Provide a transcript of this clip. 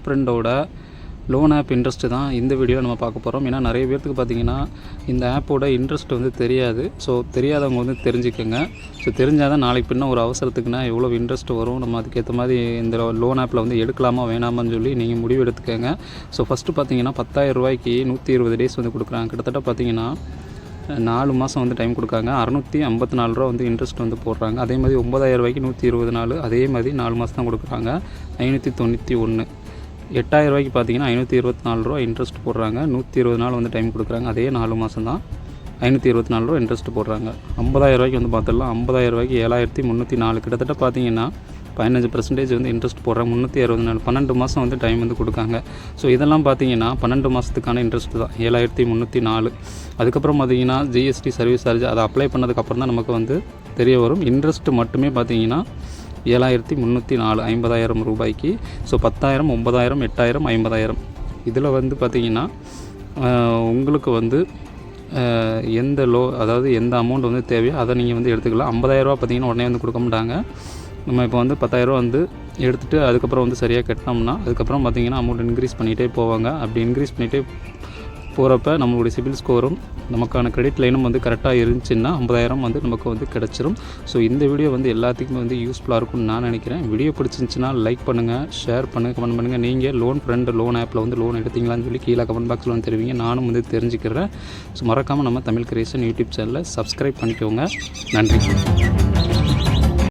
ஃப்ரெண்டோட loan app interest தான் இந்த வீடியோவில் நம்ம பார்க்க போகிறோம். ஏன்னா நிறைய பேர்த்துக்கு பார்த்திங்கன்னா இந்த ஆப்போட இன்ட்ரெஸ்ட் வந்து தெரியாது. ஸோ தெரியாதவங்க வந்து தெரிஞ்சுக்கோங்க. ஸோ தெரிஞ்சால் தான் நாளைக்கு பின்ன ஒரு அவசரத்துக்குன்னா எவ்வளோ இன்ட்ரெஸ்ட் வரும், நம்ம அதுக்கேற்ற மாதிரி இந்த லோன் ஆப்பில் வந்து எடுக்கலாமா வேணாமான்னு சொல்லி நீங்கள் முடிவு எடுத்துக்கோங்க. ஸோ ஃபஸ்ட்டு பார்த்தீங்கன்னா 10,000 ரூபாய்க்கு 120 டேஸ் வந்து கொடுக்குறாங்க. கிட்டத்தட்ட பார்த்திங்கன்னா 4 மாதம் வந்து டைம் கொடுக்காங்க. 654 ரூபா வந்து இன்ட்ரெஸ்ட் வந்து போடுறாங்க. அதே மாதிரி 9,000 ரூபாய்க்கு 120 நாள், அதே மாதிரி 4 மாதம் தான் கொடுக்குறாங்க. 591. 8,000 ரூபாய்க்கு பார்த்தீங்கன்னா 524 ரூபா இன்ட்ரெஸ்ட் போடுறாங்க. 120 நாள் வந்து டைம் கொடுக்குறாங்க. அதே 4 மாதம் தான் 524 ரூபா இன்ட்ரெஸ்ட் போடுறாங்க. 50,000 ரூபாய்க்கு வந்து பார்த்துடலாம். 50,000 ரூபாய்க்கு 7,304. கிட்டத்தட்ட பார்த்தீங்கன்னா 15% வந்து இன்ட்ரெஸ்ட் போடுறாங்க. 364 12 மாதம் வந்து டைம் வந்து கொடுக்காங்க. ஸோ இதெல்லாம் பார்த்தீங்கன்னா 12 மாதத்துக்கான இன்ட்ரெஸ்ட் தான் 7,304. அதுக்கப்புறம் பார்த்தீங்கன்னா ஜிஎஸ்டி சர்வீஸ் சார்ஜ் அதை அப்ளை பண்ணதுக்கப்புறம் தான் நமக்கு வந்து தெரிய வரும். இன்ட்ரெஸ்ட் மட்டுமே பார்த்தீங்கன்னா 7,304 50,000 ரூபாய்க்கு. ஸோ 10,000, 9,000, 8,000, 50,000 இதில் வந்து பார்த்திங்கன்னா உங்களுக்கு வந்து எந்த அதாவது எந்த அமௌண்ட் வந்து தேவையோ அதை நீங்கள் வந்து எடுத்துக்கலாம். 50,000 ரூபா பார்த்திங்கன்னா உடனே வந்து கொடுக்க மாட்டாங்க. நம்ம இப்போ வந்து 10,000 ரூபா வந்து எடுத்துகிட்டு அதுக்கப்புறம் வந்து சரியாக கட்டினோம்னா அதுக்கப்புறம் பார்த்திங்கன்னா அமௌண்ட் இன்க்ரீஸ் பண்ணிகிட்டே போவாங்க. அப்படி இன்க்ரீஸ் பண்ணிகிட்டே போகிறப்ப நம்மளுடைய சிபில் ஸ்கோரும் நமக்கான கிரெடிட் லைனும் வந்து கரெக்டாக இருந்துச்சுன்னா 50,000 வந்து நமக்கு வந்து கிடச்சிரும். ஸோ இந்த வீடியோ வந்து எல்லாத்துக்குமே வந்து யூஸ்ஃபுல்லாக இருக்கும்னு நான் நினைக்கிறேன். வீடியோ பிடிச்சிருந்துச்சுன்னா லைக் பண்ணுங்கள், ஷேர் பண்ணுங்கள், கமெண்ட் பண்ணுங்கள். நீங்கள் லோன் ஆப்பில் வந்து லோன் எடுத்தீங்களான்னு சொல்லி கீழே கமெண்ட் பாக்ஸில் வந்து தெரிவிங்க. நானும் வந்து தெரிஞ்சுக்கிறேன். ஸோ மறக்காமல் நம்ம தமிழ் கிரியேஷன் யூடியூப் சேனலை சப்ஸ்கிரைப் பண்ணிக்கோங்க. நன்றி.